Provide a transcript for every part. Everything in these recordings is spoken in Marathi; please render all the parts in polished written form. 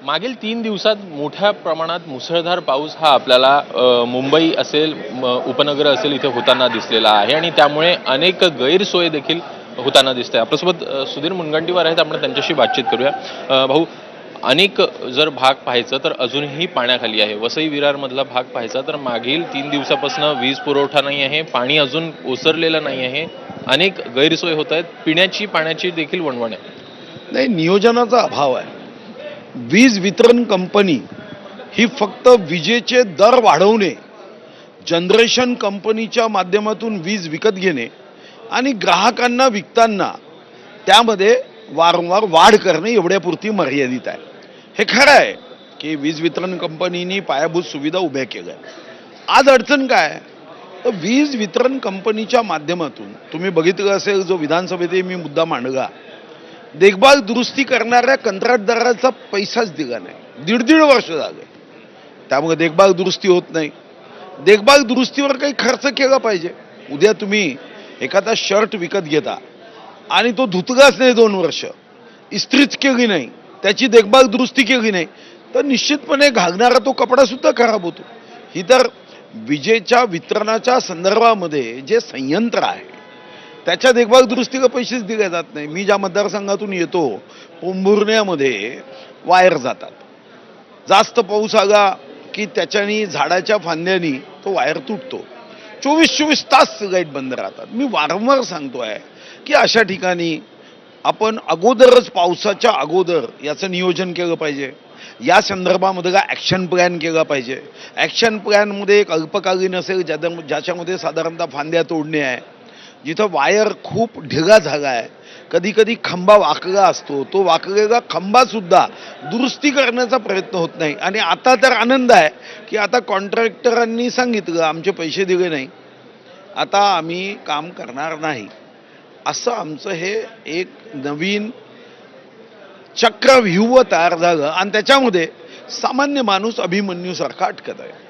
मागील 3 दिवसात मोठ्या प्रमाणात मुसळधार पाऊस हा आपल्याला मुंबई असेल उपनगर असेल इथे होताना दिसलेला आहे आणि त्यामुळे अनेक गैरसोय देखील होताना दिसते. आपल्यासोबत सुधीर मुनगंटीवार आहेत, आपण त्यांच्याशी बातचीत करूया. भाऊ, अनेक जर भाग पाहायचं तर अजूनही पाण्याखाली आहे. वसई विरारमधला भाग पाहायचा तर मागील 3 दिवसापासून वीज पुरवठा नाही आहे, पाणी अजून ओसरलेलं नाही आहे, अनेक गैरसोय होत आहेत, पिण्याची पाण्याची देखील वणवण आहे. नाही, नियोजनाचा अभाव आहे. वीज वितरण कंपनी ही फक्त विजेचे दर वाढवणे, जनरेशन कंपनीच्या माध्यमातून वीज विकत घेणे आणि ग्राहकांना विकताना त्यामध्ये वारंवार वाढ करणे एवढ्यापुरती मर्यादित आहे. हे खरं आहे की वीज वितरण कंपनीनी पायाभूत सुविधा उभ्या केल्या. आज अडचण काय आहे? तर वीज वितरण कंपनीच्या माध्यमातून तुम्ही बघितलं असेल, जो विधानसभेत मी मुद्दा मांडला, देखभाल दुरुस्ती करणाऱ्या कंत्राटदाराचा पैसाच दिला नाही. 1.5 वर्ष झाले. त्यामुळे देखभाल दुरुस्ती होत नाही. देखभाल दुरुस्तीवर काही खर्च केला पाहिजे. उद्या तुम्ही एखादा शर्ट विकत घेता आणि तो धुतलाच नाही 2 वर्ष, इस्त्रीच केली नाही, त्याची देखभाल दुरुस्ती केली नाही, तर निश्चितपणे घालणारा तो कपडा सुद्धा खराब होतो. ही तर विजेच्या वितरणाच्या संदर्भामध्ये जे संयंत्र आहे त्याच्या देखभाल दुरुस्तीला पैसेच दिले जात नाही. मी ज्या मतदारसंघातून येतो, पोंभुर्ण्यामध्ये वायर जातात. जास्त पाऊस आला की त्याच्यानी झाडाच्या फांद्यानी तो वायर तुटतो. 24 तास लाईट बंद राहतात. मी वारंवार सांगतो आहे की अशा ठिकाणी आपण अगोदरच पावसाच्या अगोदर याचं नियोजन केलं पाहिजे. या संदर्भामध्ये ॲक्शन प्लॅन केला पाहिजे. ॲक्शन प्लॅनमध्ये एक अल्पकालीन असेल ज्याच्यामध्ये साधारणतः फांद्या तोडणे आहे, जिथं वायर खूप ढिगा झाला आहे, कधी कधी खंबा वाकला असतो, तो वाकलेला खंबासुद्धा दुरुस्ती करण्याचा प्रयत्न होत नाही. आणि आता तर आनंद आहे की आता कॉन्ट्रॅक्टरांनी सांगितलं आमचे पैसे दिले नाही, आता आम्ही काम करणार नाही. असं आमचं हे एक नवीन चक्रव्यूह तयार झालं आणि त्याच्यामध्ये सामान्य माणूस अभिमन्यूसारखा अटकत आहे.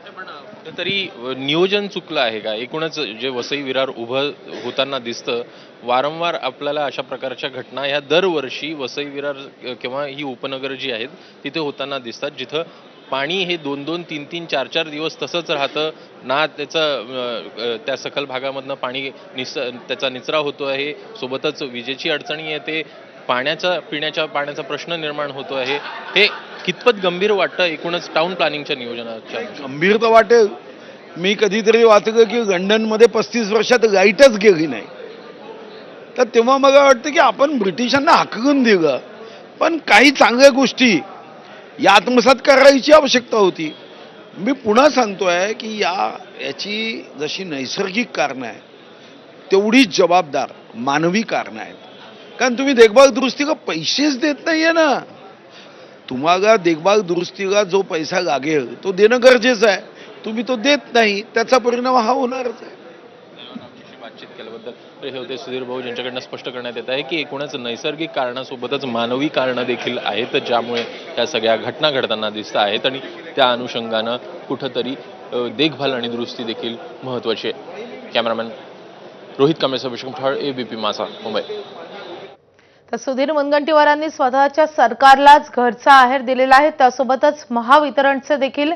कुठेतरी नियोजन चुकलं आहे का? एकूणच जे वसई विरार उभं होताना दिसतं, वारंवार आपल्याला अशा प्रकारच्या घटना ह्या दरवर्षी वसई विरार किंवा ही उपनगर जी आहेत तिथे होताना दिसतात, जिथं पाणी हे 2-2, 3-3, 4-4 दिवस तसंच राहतं ना. त्याचं त्या सखल भागामधनं पाणी त्याचा निचरा होतो आहे, सोबतच विजेची अडचणी येते, पिण्याच्या पाण्याचा प्रश्न निर्माण होतो आहे. हे कितपत गंभीर वाटतं एकूणच टाउन प्लॅनिंगच्या नियोजनाच्या? गंभीर तर वाटेल. मी कधीतरी वाचलं की लंडनमध्ये 35 वर्षात लाईटच गेली नाही. तर तेव्हा मला वाटतं की आपण ब्रिटिशांना हाकलून दिलं, पण काही चांगल्या गोष्टी या आत्मसात करायची आवश्यकता होती. मी पुन्हा सांगतोय की याची जशी नैसर्गिक कारणं आहेत तेवढीच जबाबदार मानवी कारणं आहेत. कारण तुम्ही देखभाल दुरुस्तीला पैसेच देत नाहीये ना. तुम्हाला देखभाल दुरुस्तीला जो पैसा लागेल तो देणं गरजेचं आहे. तुम्ही तो देत नाही, त्याचा परिणाम हा होणारच आहे. बातचीत केल्याबद्दल हे होते सुधीर भाऊ, ज्यांच्याकडनं स्पष्ट करण्यात येत आहे की एकूणच नैसर्गिक कारणासोबतच मानवी कारणं देखील आहेत ज्यामुळे त्या सगळ्या घटना घडताना दिसत आहेत आणि त्या अनुषंगानं कुठंतरी देखभाल आणि दुरुस्ती देखील महत्त्वाची आहे. कॅमेरामॅन रोहित कांबळेसह विष्णू ठाळ, ABP माझा, मुंबई. तर सुधीर मुनगंटीवारांनी स्वतःच्या सरकारलाच घरचा आहेर दिलेला आहे, त्यासोबतच महावितरणचे देखील